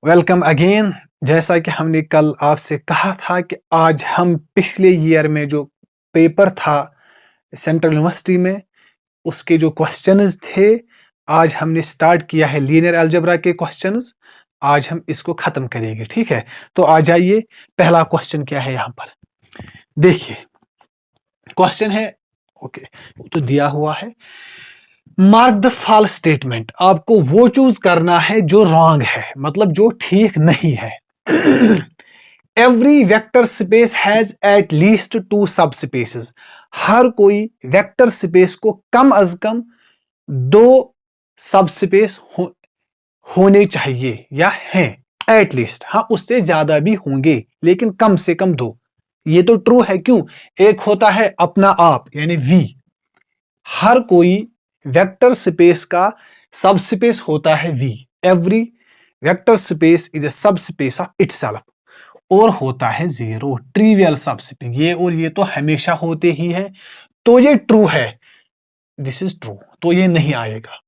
Welcome again. जैसा कि हमने कल आपसे कहा था कि आज हम पिछले ईयर में जो पेपर था सेंट्रल यूनिवर्सिटी में उसके जो क्वेश्चंस थे, आज हमने स्टार्ट किया है लीनियर अलजेब्रा के क्वेश्चंस। आज हम इसको खत्म करेंगे, ठीक है। तो आ जाइए, पहला क्वेश्चन क्या है यहाँ पर देखिए। क्वेश्चन है, ओके, तो दिया हुआ है मार्क द फॉल्स स्टेटमेंट। आपको वो चूज करना है जो रॉन्ग है, मतलब जो ठीक नहीं है। Every vector space has at least two subspaces. हर कोई वेक्टर स्पेस को कम अज कम दो सब स्पेस होने चाहिए या हैं। एट लीस्ट, हाँ, उससे ज्यादा भी होंगे लेकिन कम से कम दो। ये तो ट्रू है। क्यों? एक होता है अपना आप यानी वी। हर कोई वेक्टर स्पेस का सब स्पेस होता है V. Every vector space is a subspace of itself. और होता है जीरो, ट्रिवियल सब स्पेस। ये और ये तो हमेशा होते ही है, तो ये ट्रू है। दिस इज ट्रू, तो ये नहीं आएगा।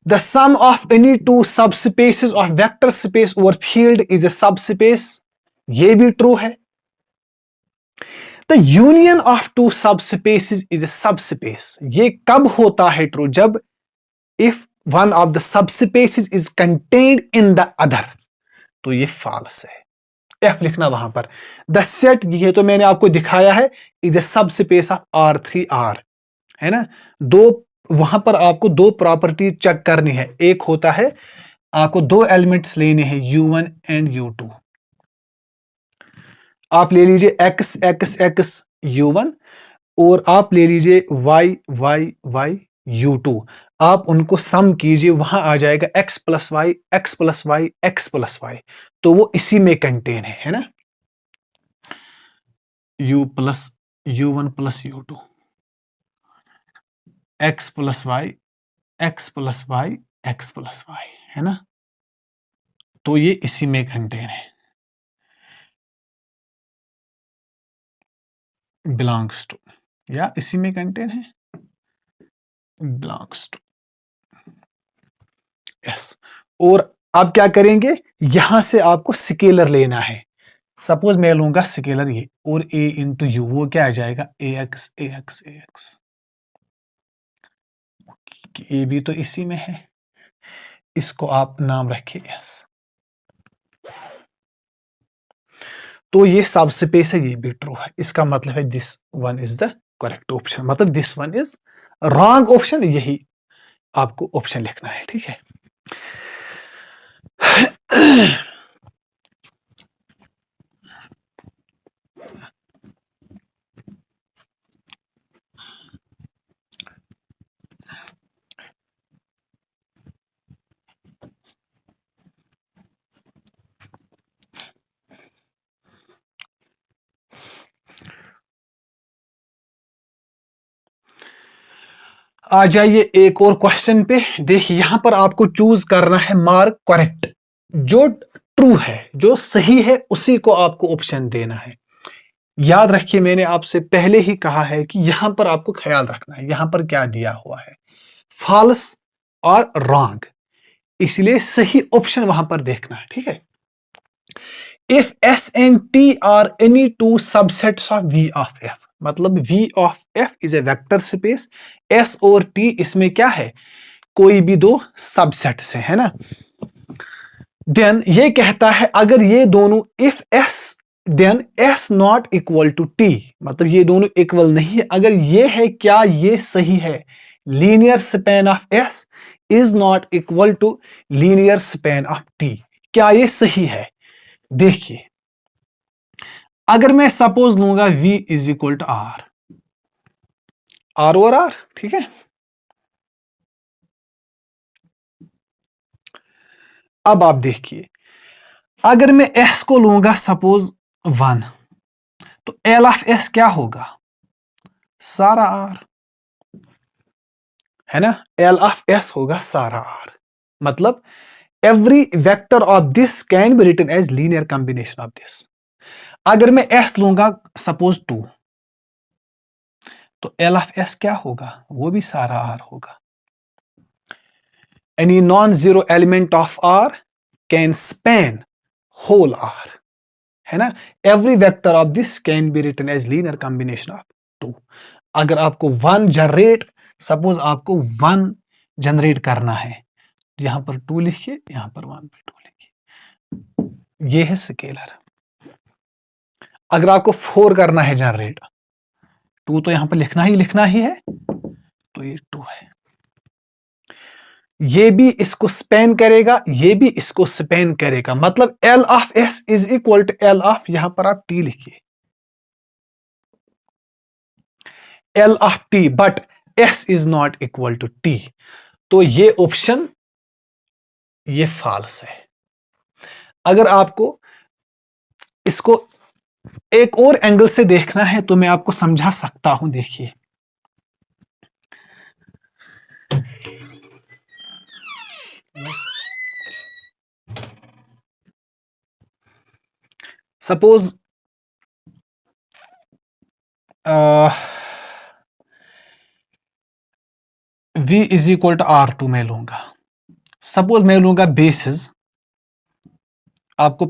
The sum of any two subspaces of vector space over field is a subspace. ये भी ट्रू है। The union of two subspaces is a subspace. ये कब होता है ट्रू? जब if one of the subspaces is contained in the other. तो ये फॉल्स है। एफ लिखना वहां पर। द सेट, ये तो मैंने आपको दिखाया है, is a subspace of R3R, है ना। दो, वहां पर आपको दो प्रॉपर्टी चेक करनी है। एक होता है आपको दो एलिमेंट्स लेने हैं U1 एंड U2। आप ले लीजिए x x x U1 और आप ले लीजिए y y y U2। आप उनको सम कीजिए, वहां आ जाएगा x plus y x plus y x plus y. तो वो इसी में कंटेन है ना। U plus U1 plus U2 x plus y x plus y x plus y, है ना। तो ये इसी में कंटेन है। बिलोंग्स टू, या इसी में कंटेन है, बिलोंग्स टू, यस। और अब क्या करेंगे, यहां से आपको स्केलर लेना है। सपोज मैं लूंगा स्केलर ये, और a इंटू यू, वो क्या आ जाएगा ax ax ax। ए भी तो इसी में है, इसको आप नाम रखिए यस। तो ये सब स्पेस है, ये भी ट्रू है। इसका मतलब है this one is the correct option, मतलब this one is wrong option. यही आपको ऑप्शन लिखना है, ठीक है। आ जाइए एक और क्वेश्चन पे। देखिए यहां पर आपको चूज करना है मार्क करेक्ट। जो ट्रू है, जो सही है, उसी को आपको ऑप्शन देना है। याद रखिए, मैंने आपसे पहले ही कहा है कि यहां पर आपको ख्याल रखना है यहां पर क्या दिया हुआ है, फॉल्स और रॉन्ग। इसलिए सही ऑप्शन वहां पर देखना है, ठीक है। If S and T are any two subsets of V of F, मतलब V of F is a vector space. S और T इसमें क्या है, कोई भी दो सबसेट्स है ना। देन ये कहता है अगर ये दोनों, if S then S not equal to T, मतलब ये दोनों इक्वल नहीं है। अगर ये है, क्या ये सही है? Linear span of S is not equal to linear span of T। क्या ये सही है? देखिए, अगर मैं सपोज लूंगा V is equal to R, R और R, ठीक है। अब आप देखिए, अगर मैं S को लूंगा सपोज 1, तो L ऑफ S क्या होगा? सारा R, है ना। L ऑफ S होगा सारा R। मतलब every vector of this can be written as linear combination of this. अगर मैं S लूंगा सपोज 2, तो L ऑफ S क्या होगा? वो भी सारा R होगा। Any non zero element of R can span whole R, है ना। Every vector of this can be written as linear combination of two. अगर आपको वन जनरेट, सपोज आपको वन जनरेट करना है, यहां पर टू लिखिए, यहां पर वन पे टू लिखिए, ये है स्केलर। अगर आपको फोर करना है जनरेट, टू तो यहां पर लिखना ही है, तो ये टू है। ये भी इसको स्पेन करेगा, ये भी इसको स्पेन करेगा, मतलब L of S is equal to L of, यहां पर आप टी लिखिए, L of T, but S is not equal to T. तो ये ऑप्शन ये फॉल्स है। अगर आपको इसको एक और एंगल से देखना है तो मैं आपको समझा सकता हूं, देखिए। Suppose v is equal to R two मैं लूंगा। सपोज मैं लूंगा बेसिस, आपको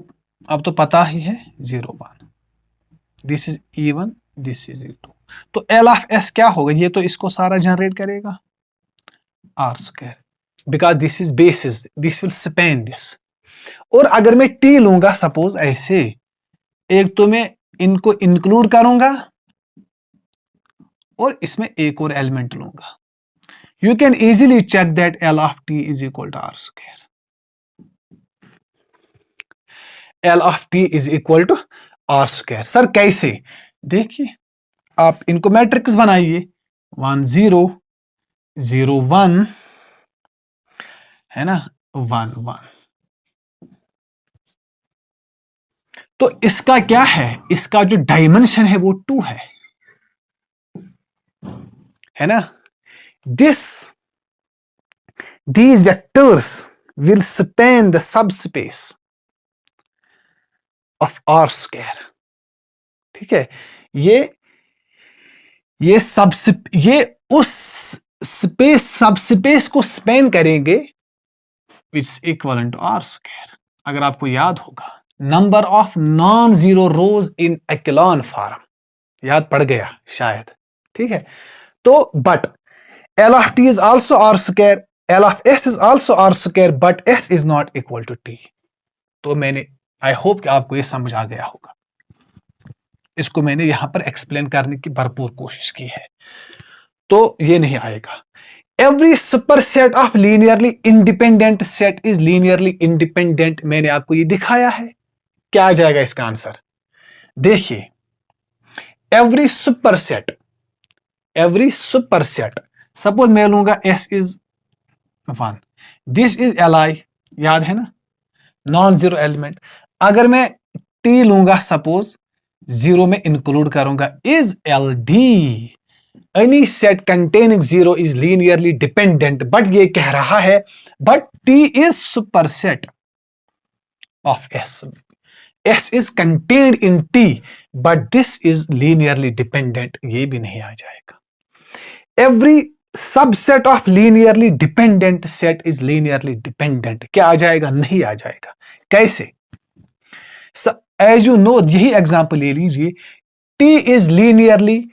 अब तो पता ही है 0 1, this is E1, this is E2। तो एल ऑफ एस क्या होगा, ये तो इसको सारा जनरेट करेगा R square, because this is basis, this will span this. और अगर मैं टी लूंगा, सपोज ऐसे, एक तो मैं इनको इंक्लूड करूंगा और इसमें एक और एलिमेंट लूंगा। You can easily check that L of T is equal to R square, L of T is equal to R square. Sir कैसे, देखिए आप इनको मैट्रिक्स बनाइए, 1 0 0 1, है ना, 1 1। तो इसका क्या है, इसका जो डायमेंशन है वो 2 है ना। these vectors will span the subspace of R square, ठीक है। ये उस सबस्पेस को स्पेन करेंगे which equivalent to R square. अगर आपको याद होगा, number of non zero rows in echelon form, याद पड़ गया शायद, ठीक है। तो but L of T is also R square, L of S is also R square, but S is not equal to T. तो मैंने, आई होप कि आपको यह समझ आ गया होगा। इसको मैंने यहां पर एक्सप्लेन करने की भरपूर कोशिश की है, तो ये नहीं आएगा। Every super set of linearly independent set is linearly independent, मैंने आपको ये दिखाया है। क्या आ जाएगा इसका आंसर, देखिए। एवरी सुपर सेट, सपोज मैं लूंगा S is 1, this is L I, याद है ना, नॉन जीरो एलिमेंट। अगर मैं टी लूंगा, सपोज 0 में इंक्लूड करूंगा, is L D any set containing 0 is linearly dependent, but ये कह रहा है but T is super set of S, S is contained in T, but this is linearly dependent, ये भी नहीं आ जाएगा। Every subset of linearly dependent set is linearly dependent, क्या आ जाएगा, नहीं आ जाएगा। कैसे, एज यू नो, यही एग्जांपल ले लीजिए, टी इज लीनियरली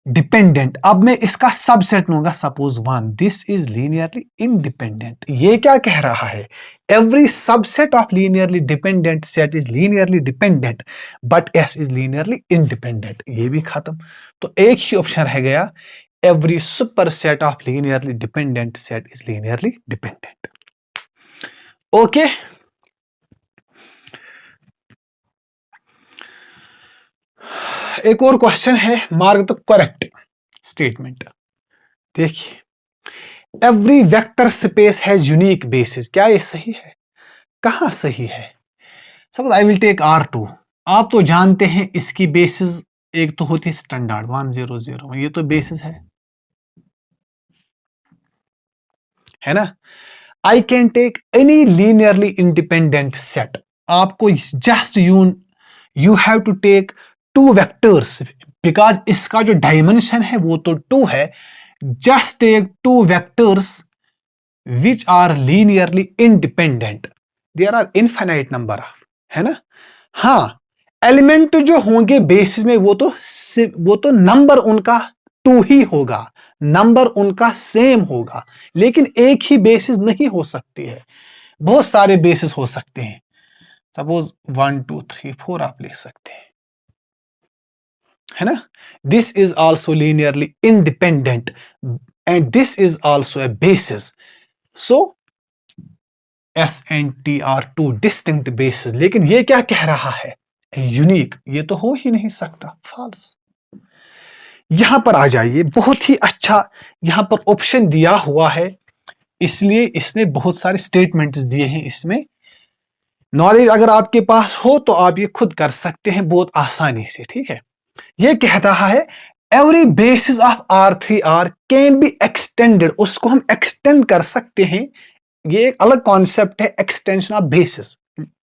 डिपेंडेंट। अब मैं इसका सबसेट लूंगा, suppose 1, this is linearly independent. ये क्या कह रहा है, every subset of linearly dependent set is linearly dependent, but S is linearly independent, ये भी खत्म। तो एक ही ऑप्शन रह गया, every super set of linearly dependent set is linearly dependent. Okay, एक और क्वेश्चन है, मार्क द करेक्ट स्टेटमेंट। देखिए, every vector space has unique basis, क्या ये सही है, कहां सही है। Suppose I will take R2, आप तो जानते हैं इसकी बेसिस एक तो होती है स्टैंडर्ड 1 0 0, ये तो बेसिस है ना। I can take any linearly independent set, आपको just you have to take 2 vectors, because इसका जो डायमेंशन है वो तो 2 है। Just take 2 vectors which are linearly independent, there are infinite number of, है ना। हाँ, एलिमेंट जो होंगे बेसिस में वो तो नंबर उनका 2 ही होगा, नंबर उनका सेम होगा, लेकिन एक ही बेसिस नहीं हो सकती है, बहुत सारे बेसिस हो सकते हैं। सपोज 1 2 3 4 आप ले सकते हैं, है ना। This is also linearly independent and this is also a basis. So S and T R two distinct basis, लेकिन ये क्या कह रहा है, यूनिक, ये तो हो ही नहीं सकता, फॉल्स। यहां पर आ जाइए, बहुत ही अच्छा यहां पर ऑप्शन दिया हुआ है, इसलिए इसने बहुत सारे स्टेटमेंट्स दिए हैं। इसमें नॉलेज अगर आपके पास हो तो आप ये खुद कर सकते हैं बहुत आसानी से, ठीक है। ये कहता है every basis of R3R can be extended, उसको हम एक्सटेंड कर सकते हैं। ये एक अलग कॉन्सेप्ट है एक्सटेंशन ऑफ बेसिस,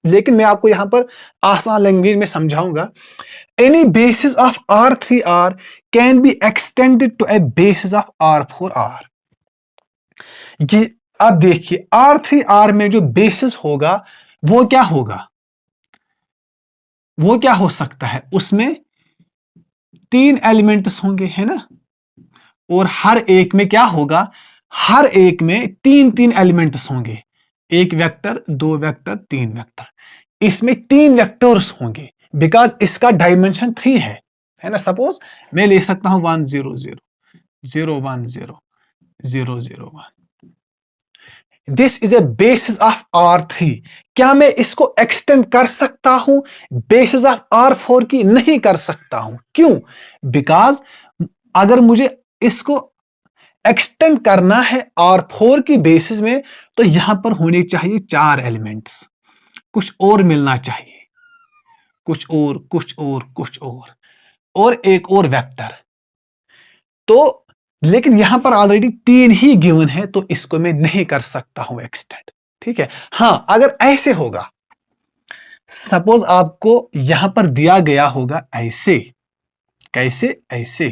लेकिन मैं आपको यहां पर आसान लैंग्वेज में समझाऊंगा। Any basis of R3R can be extended to a basis of R4R। ये अब देखिए R3R में जो बेसिस होगा वो क्या होगा, वो क्या हो सकता है, उसमें 3 एलिमेंट्स होंगे, है ना। और हर एक में क्या होगा, हर एक में 3 एलिमेंट्स होंगे, एक वेक्टर, 2 वेक्टर, 3 वेक्टर। इसमें 3 वेक्टर्स होंगे बिकॉज इसका डायमेंशन 3 है ना। सपोज मैं ले सकता हूं 1 0 0 0 1 0 0 0 1। This is a basis of R3। क्या मैं इसको एक्सटेंड कर सकता हूं बेसिस ऑफ R4 की? नहीं कर सकता हूं। क्यों? बिकॉज अगर मुझे इसको एक्सटेंड करना है R4 की बेसिस में तो यहां पर होने चाहिए 4 एलिमेंट्स, कुछ और मिलना चाहिए, कुछ और कुछ और कुछ और एक और वेक्टर। तो लेकिन यहां पर ऑलरेडी 3 ही गिवन है, तो इसको मैं नहीं कर सकता हूं एक्सटेंड, ठीक है। हां, अगर ऐसे होगा, सपोज आपको यहां पर दिया गया होगा ऐसे, कैसे, ऐसे।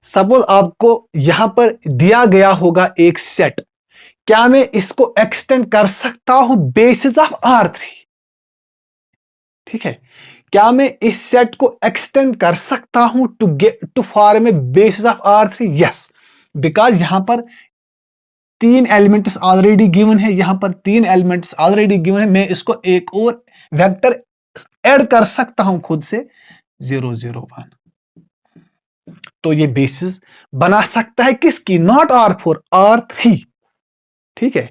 सपोज आपको यहां पर दिया गया होगा एक सेट, क्या मैं इसको एक्सटेंड कर सकता हूं बेसिस ऑफ R3? ठीक है, क्या मैं इस सेट को एक्सटेंड कर सकता हूं to form a basis of R3? Yes, because यहां पर 3 एलिमेंट्स ऑलरेडी गिवन है, यहां पर 3 एलिमेंट्स ऑलरेडी गिवन है, मैं इसको एक और वेक्टर ऐड कर सकता हूं खुद से, 0 0 1। तो ये बेसिस बना सकता है किसकी? नॉट R4, R3, ठीक है।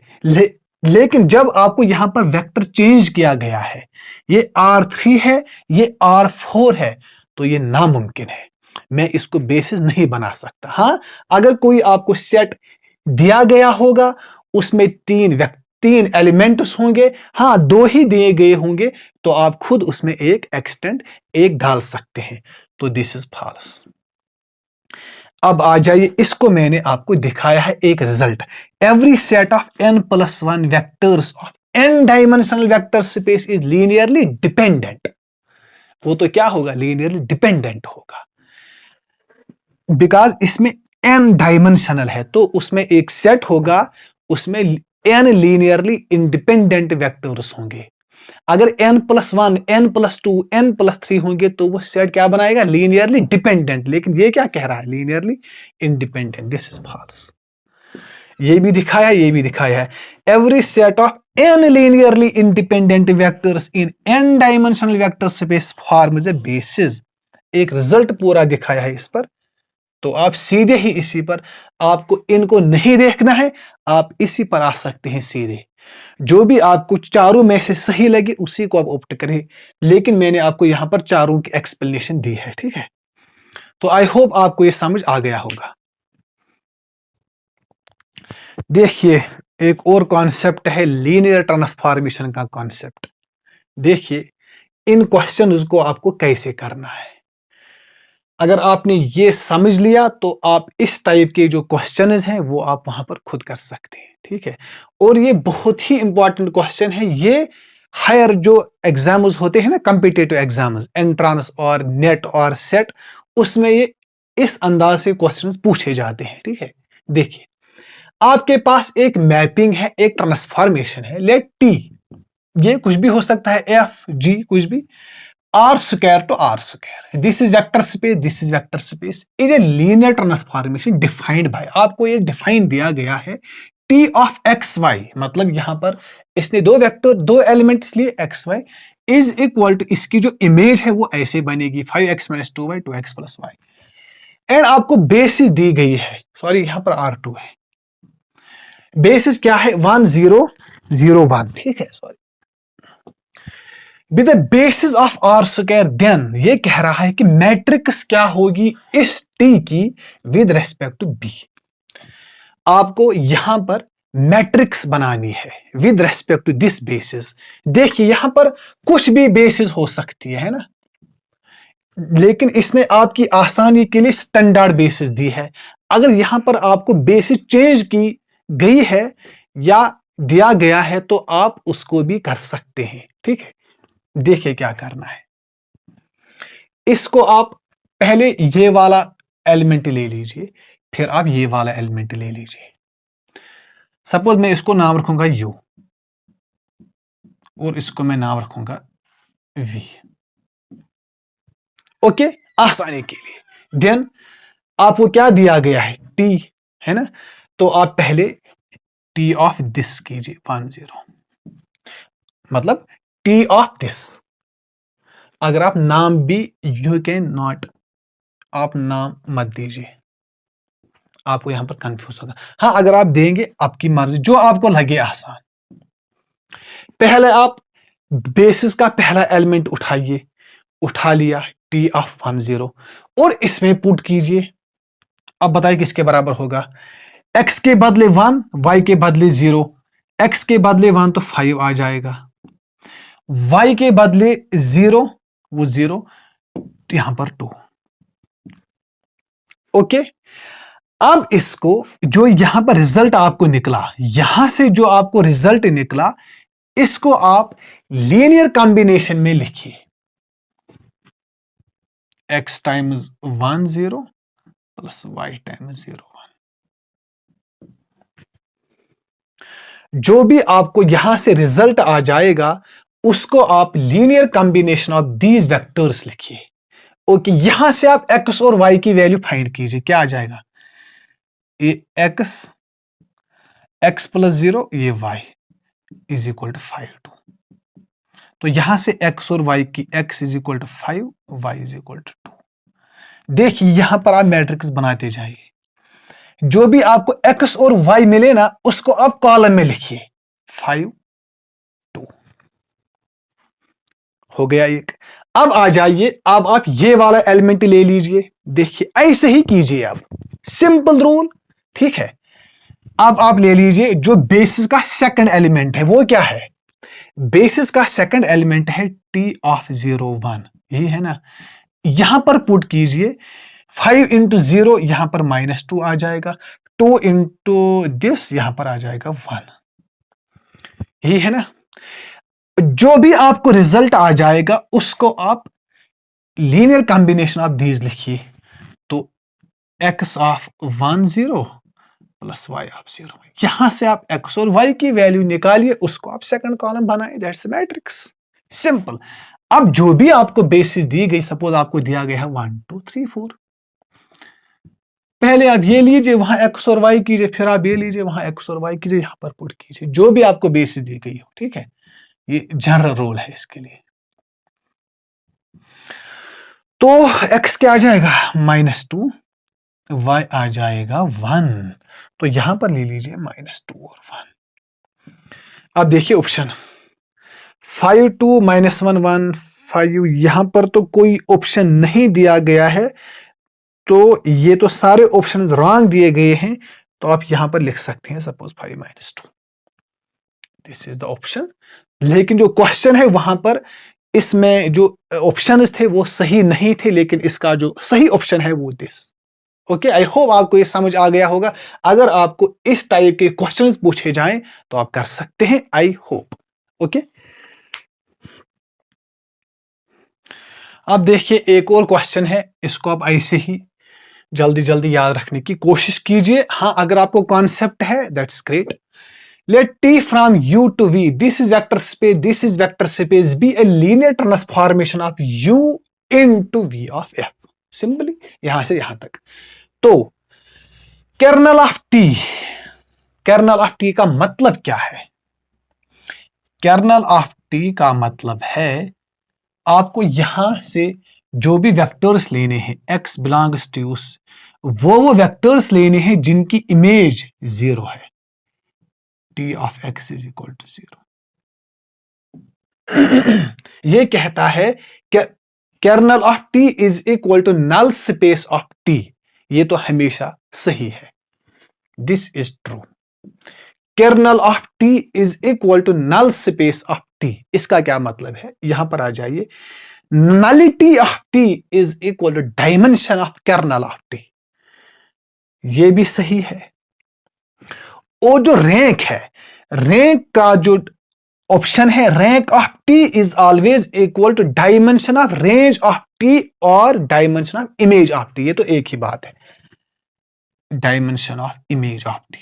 लेकिन जब आपको यहां पर वेक्टर चेंज किया गया है, ये R3 है, ये R4 है, तो ये नामुमकिन है, मैं इसको बेसिस नहीं बना सकता। हां, अगर कोई आपको सेट दिया गया होगा, उसमें 3 एलिमेंट्स होंगे, हां 2 ही दिए गए होंगे, तो आप खुद उसमें एक एक्सटेंड एक डाल सकते हैं। तो दिस इज फॉल्स। अब आ जाइए, इसको मैंने आपको दिखाया है एक result. Every set of n+1 vectors of n dimensional vector space is linearly dependent. वो तो क्या होगा? लीनियरली डिपेंडेंट होगा, बिकॉज इसमें n डायमेंशनल है, तो उसमें एक सेट होगा, उसमें n लीनियरली इंडिपेंडेंट वेक्टर्स होंगे। अगर n+1 n+2 n+3 होंगे तो वो सेट क्या बनाएगा? Linearly dependent. लेकिन ये क्या कह रहा है? Linearly independent. This is false. ये भी दिखाया, ये भी दिखाया है। Every set of n linearly independent vectors in n dimensional vector space forms a basis. एक रिजल्ट पूरा दिखाया है इस पर, तो आप सीधे ही इसी पर, आपको इनको नहीं देखना है, आप इसी पर आ सकते हैं सीधे। जो भी आपको चारों में से सही लगे उसी को आप ऑप्ट करें, लेकिन मैंने आपको यहां पर चारों की एक्सप्लेनेशन दी है, ठीक है। तो आई होप आपको ये समझ आ गया होगा। देखिए, एक और कॉन्सेप्ट है लीनियर ट्रांसफॉर्मेशन का कॉन्सेप्ट। देखिए, इन क्वेश्चंस को आपको कैसे करना है। अगर आपने ये समझ लिया तो आप इस टाइप के जो क्वेश्चंस हैं वो आप वहां पर खुद कर सकते हैं, ठीक है। और ये बहुत ही इंपॉर्टेंट क्वेश्चन है। ये हायर जो एग्जाम्स होते हैं ना, कॉम्पिटिटिव एग्जाम्स, एंट्रांस और नेट और सेट, उसमें ये इस अंदाज से क्वेश्चंस पूछे जाते हैं, ठीक है। देखिए, आपके पास एक मैपिंग है, एक ट्रांसफॉर्मेशन है, लेट टी, ये कुछ भी हो सकता है, एफ जी कुछ भी, R square to R square, this is vector space, this is vector space, is a linear transformation defined by, आपको ये डिफाइन दिया गया है टी ऑफ एक्स वाई, मतलब यहां पर इसने दो वेक्टर, दो एलिमेंट्स लिए x y, is equal to, इसकी जो इमेज है वो ऐसे बनेगी 5x - 2y 2x + y, and आपको बेसिस दी गई है, सॉरी यहां पर R2 है, बेसिस क्या है 1 0 0 1, ठीक है, sorry, with the basis of R square, then ये कह रहा है कि मैट्रिक्स क्या होगी इस टी की विद रेस्पेक्ट टू बी, आपको यहां पर मैट्रिक्स बनानी है with respect to this basis. देखिए यहां पर कुछ भी बेसिस हो सकती है ना, लेकिन इसने आपकी आसानी के लिए स्टैंडर्ड बेसिस दी है। अगर यहां पर आपको बेसिस चेंज की गई है या दिया गया है तो आप उसको भी कर सकते हैं, ठीक है। देखिए क्या करना है, इसको आप पहले ये वाला एलिमेंट ले लीजिए, फिर आप ये वाला एलिमेंट ले लीजिए। सपोज मैं इसको नाम रखूंगा u और इसको मैं नाम रखूंगा v, ओके, आसानी के लिए। देन आपको क्या दिया गया है t, है ना, तो आप पहले t ऑफ दिस कीजिए 1 0, मतलब t ऑफ दिस। अगर आप नाम भी यू कैन नॉट, आप नाम मत दीजिए, आपको यहां पर कंफ्यूज होगा। हाँ, अगर आप देंगे आपकी मर्जी, जो आपको लगे आसान। पहले आप बेसिस का पहला एलिमेंट उठाइए, उठा लिया टी ऑफ 1 0 और इसमें पुट कीजिए। अब बताइए किसके बराबर होगा, x के बदले 1, y के बदले 0, x के बदले 1 तो 5 आ जाएगा, y के बदले 0 वो 0, तो यहां पर 2, ओके। अब इसको जो यहां पर रिजल्ट आपको निकला, यहां से जो आपको रिजल्ट निकला, इसको आप लीनियर कॉम्बिनेशन में लिखिए, x times 1 0 plus y times 0 1। जो भी आपको यहां से रिजल्ट आ जाएगा उसको आप linear combination of these vectors लिखिए, ओके। यहां से आप x और y की वैल्यू फाइंड कीजिए, क्या आ जाएगा, ये x प्लस 0, ये y इज इक्वल टू 5 2, तो यहां से x और y की x is equal to 5, y is equal to 2। देखिए यहां पर आप मैट्रिक्स बनाते जाइए, जो भी आपको x और y मिले ना उसको आप कॉलम में लिखिए, 5 2 हो गया एक। अब आ जाइए, अब आप ये वाला एलिमेंट ले लीजिए, देखिए ऐसे ही कीजिए, अब सिंपल रूल, ठीक है। अब आप ले लीजिए जो बेसिस का सेकंड एलिमेंट है, वो क्या है, बेसिस का सेकंड एलिमेंट है टी ऑफ 0 1, यही है ना, यहां पर पुट कीजिए 5 इंटू 0, यहां पर -2 आ जाएगा, 2 इंटू दिस यहां पर आ जाएगा 1, यही है ना। जो भी आपको रिजल्ट आ जाएगा उसको आप लीनियर कॉम्बिनेशन ऑफ दीज लिखिए, तो x of 1 0 plus y of 0, यहां से आप x और y की वैल्यू निकालिए, उसको आप सेकंड कॉलम बनाइए, दैट्स मैट्रिक्स, सिंपल। अब जो भी आपको बेसिस दी गई, सपोज आपको दिया गया है 1 2 3 4, पहले आप ये लीजिए, वहां x और y कीजिए, फिर आप ये लीजिए, वहां x और y कीजिए, यहां पर पुट कीजिए, जो भी आपको बेसिस दी गई हो, ठीक है। ये जनरल रूल है इसके लिए। तो x क्या आ जाएगा -2, y आ जाएगा 1, तो यहां पर ले लीजिए -2 और 1। अब देखिए ऑप्शन 5 2 -1 1 5, यहां पर तो कोई ऑप्शन नहीं दिया गया है, तो ये तो सारे ऑप्शन रॉन्ग दिए गए हैं, तो आप यहां पर लिख सकते हैं suppose 5 -2, this is the option. लेकिन जो क्वेश्चन है वहां पर इसमें जो ऑप्शंस थे वो सही नहीं थे, लेकिन इसका जो सही ऑप्शन है वो दिस, ओके। आई होप आपको ये समझ आ गया होगा। अगर आपको इस टाइप के क्वेश्चंस पूछे जाएं तो आप कर सकते हैं, आई होप, ओके। अब देखिए एक और क्वेश्चन है, इसको आप ऐसे ही जल्दी जल्दी याद रखने की कोशिश कीजिए। हाँ, अगर आपको कॉन्सेप्ट है that's great. Let T from U to V, this is vector space, this is vector space, be a linear transformation of U into V of F. Simply यहां से यहां तक। तो kernel of T, kernel of T का मतलब क्या है? Colonel of T का मतलब है आपको यहां से जो भी वेक्टर्स लेने हैं x बिलोंग्स टू वो वेक्टर्स लेने हैं जिनकी इमेज 0 है। T of x is equal to 0। ये कहता है कि kernel of T is equal to null space of T. ये तो हमेशा सही है, this is true. Kernel of T is equal to null space of T, इसका क्या मतलब है? यहां पर आ जाइए। Nullity of T is equal to dimension of kernel of T, ये भी सही है। और जो रैंक है, रैंक का जो ऑप्शन है, rank of T is always equal to dimension of range of T और dimension of image of T. ये तो एक ही बात है, dimension of image of T,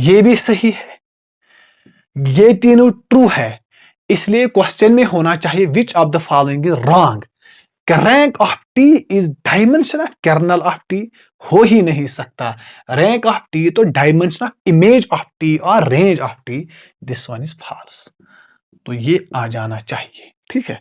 ये भी सही है। ये तीनों ट्रू है, इसलिए क्वेश्चन में होना चाहिए which of the following is wrong. Rank of T is dimension of kernel of T, हो ही नहीं सकता। रैंक ऑफ टी तो dimension of image of T और range of T, this one is false. तो ये आ जाना चाहिए, ठीक है।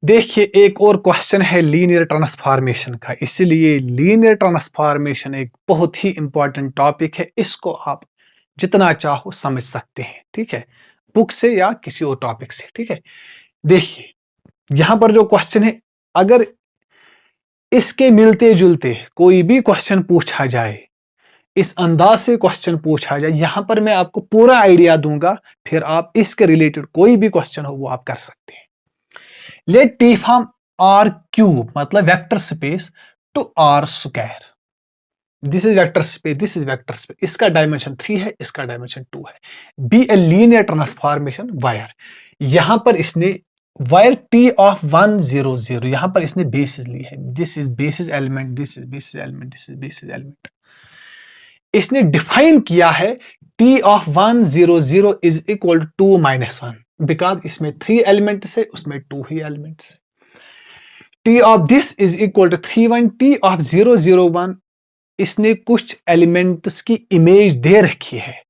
देखिए एक और क्वेश्चन है लीनियर ट्रांसफॉर्मेशन का, इसलिए लीनियर ट्रांसफॉर्मेशन एक बहुत ही इंपॉर्टेंट टॉपिक है। इसको आप जितना चाहो समझ सकते हैं, ठीक है, बुक से या किसी और टॉपिक से, ठीक है। देखिए यहां पर जो क्वेश्चन है, अगर इसके मिलते जुलते कोई भी क्वेश्चन पूछा जाए, इस अंदाज से क्वेश्चन पूछा जाए, यहां पर मैं आपको पूरा आइडिया दूंगा, फिर आप इसके रिलेटेड कोई भी क्वेश्चन हो वो आप कर सकते हैं। Let T from R cube, मतलब vector space, to R square. This is vector space, this is vector space, इसका डायमेंशन 3 है, इसका डायमेंशन 2 है। बी ए लीनियर ट्रांसफॉर्मेशन वायर, यहां पर इसने वायर टी ऑफ 1 0 0, यहां पर इसने बेसिस ली है, this is basis element, this is basis element, this is basis element. इसने डिफाइन किया है T of 1 0 0 is equal to 2 -1, because इसमें 3 एलिमेंट्स है, उसमें 2 ही एलिमेंट्स है। T of this is equal to 3 1, T of 0 0 1, इसने कुछ एलिमेंट्स की इमेज दे रखी है।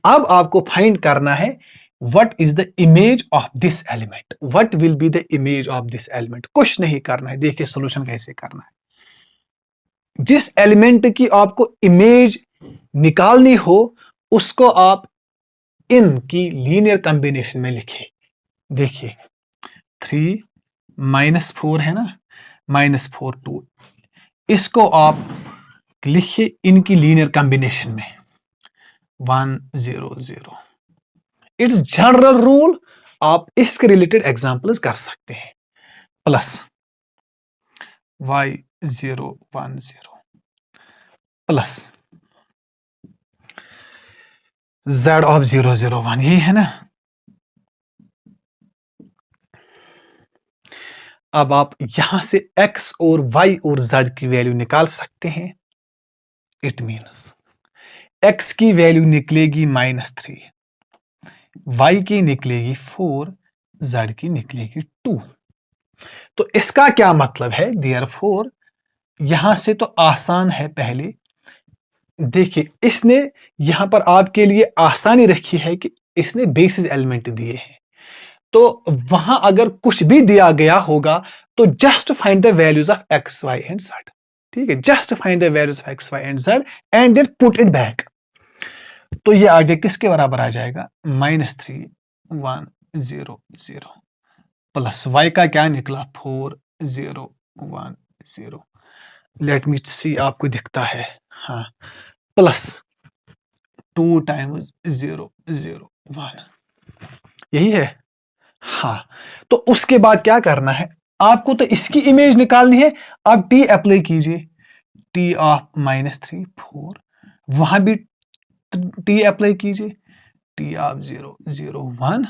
अब आपको फाइंड करना है what is the image of this element, what will be the image of this element. कुछ नहीं करना है, देखिए सॉल्यूशन कैसे करना है। जिस एलिमेंट की आपको इमेज निकालनी हो उसको आप इनकी लीनियर कॉम्बिनेशन में लिखें। देखिए 3 -4 है ना, -4 2, इसको आप लिखिए इनकी लीनियर कॉम्बिनेशन में 1 0 0। इट्स जनरल रूल, आप इसके रिलेटेड एग्जांपल्स कर सकते हैं। Plus y 0 1 0 plus z of 0 0 1, यही है ना। अब आप यहां से x और y और z की वैल्यू निकाल सकते हैं। इट मीन्स x की वैल्यू निकलेगी -3, y की निकलेगी 4, z की निकलेगी 2। तो इसका क्या मतलब है? देयरफॉर यहां से तो आसान है। पहले देखिए इसने यहां पर आपके लिए आसानी रखी है कि इसने बेसिस एलिमेंट दिए हैं, तो वहां अगर कुछ भी दिया गया होगा तो just find the values of x y and z, ठीक है, just find the values of x y and z and then put it back. तो ये आ जाए किसके बराबर आ जाएगा? -3 1 0 0 प्लस y का क्या निकला? 4 0 1 0। लेट मी सी, आपको दिखता है? हाँ, प्लस 2 टाइम्स 0 0 1, यही है। हाँ, तो उसके बाद क्या करना है आपको? तो इसकी इमेज निकालनी है। आप t अप्लाई कीजिए, t ऑफ -3 4, वहां भी t अप्लाई कीजिए, t of 0 0 1,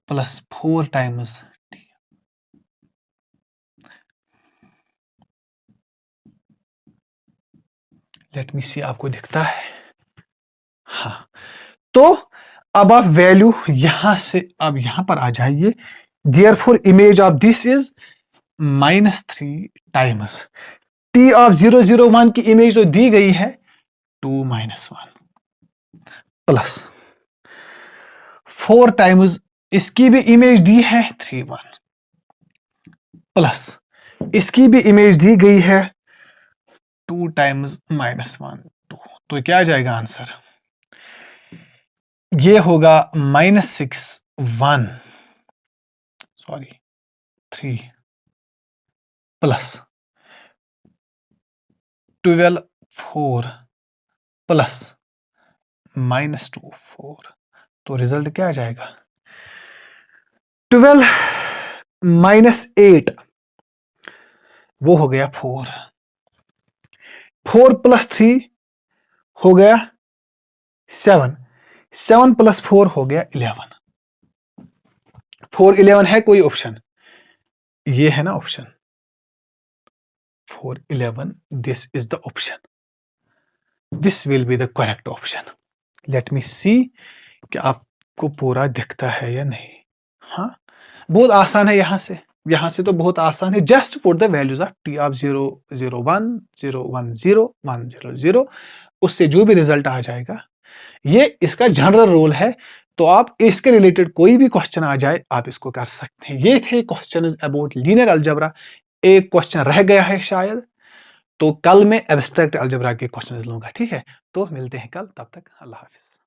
plus 4 times T. Let me see, आपको दिखता है? हाँ, तो अब आप वैल्यू यहां से अब यहां पर आ जाइए। Therefore image of this is -3 times T of 001 की इमेज जो दी गई है 2 - 1 प्लस 4 टाइम्स इसकी भी इमेज दी है 3 1 प्लस इसकी भी इमेज दी गई है 2 टाइम्स -1 2। तो क्या आ जाएगा आंसर? ये होगा -6 1 सॉरी 3 प्लस 12 4 प्लस -2 4। तो रिजल्ट क्या आ जाएगा? 12 -8 वो हो गया 4 4 प्लस 3 हो गया 7 7 प्लस 4 हो गया 11 4 11 है कोई ऑप्शन? ये है ना option 4 11। This is the option, this will be the correct option. Let me see कि आपको पूरा दिखता है या नहीं। हाँ, बहुत आसान है। यहां से तो बहुत आसान है। Just put the values of T of 001 010 100, उससे जो भी रिजल्ट आ जाएगा, ये इसका जनरल रूल है। तो आप इसके रिलेटेड कोई भी क्वेश्चन आ जाए आप इसको कर सकते हैं। ये थे क्वेश्चंस अबाउट लीनियर अलजेब्रा। एक क्वेश्चन रह गया है शायद, तो कल मैं एब्स्ट्रैक्ट अलजेब्रा के क्वेश्चंस लूंगा। ठीक है, तो मिलते हैं कल, तब तक अल्लाह हाफिज।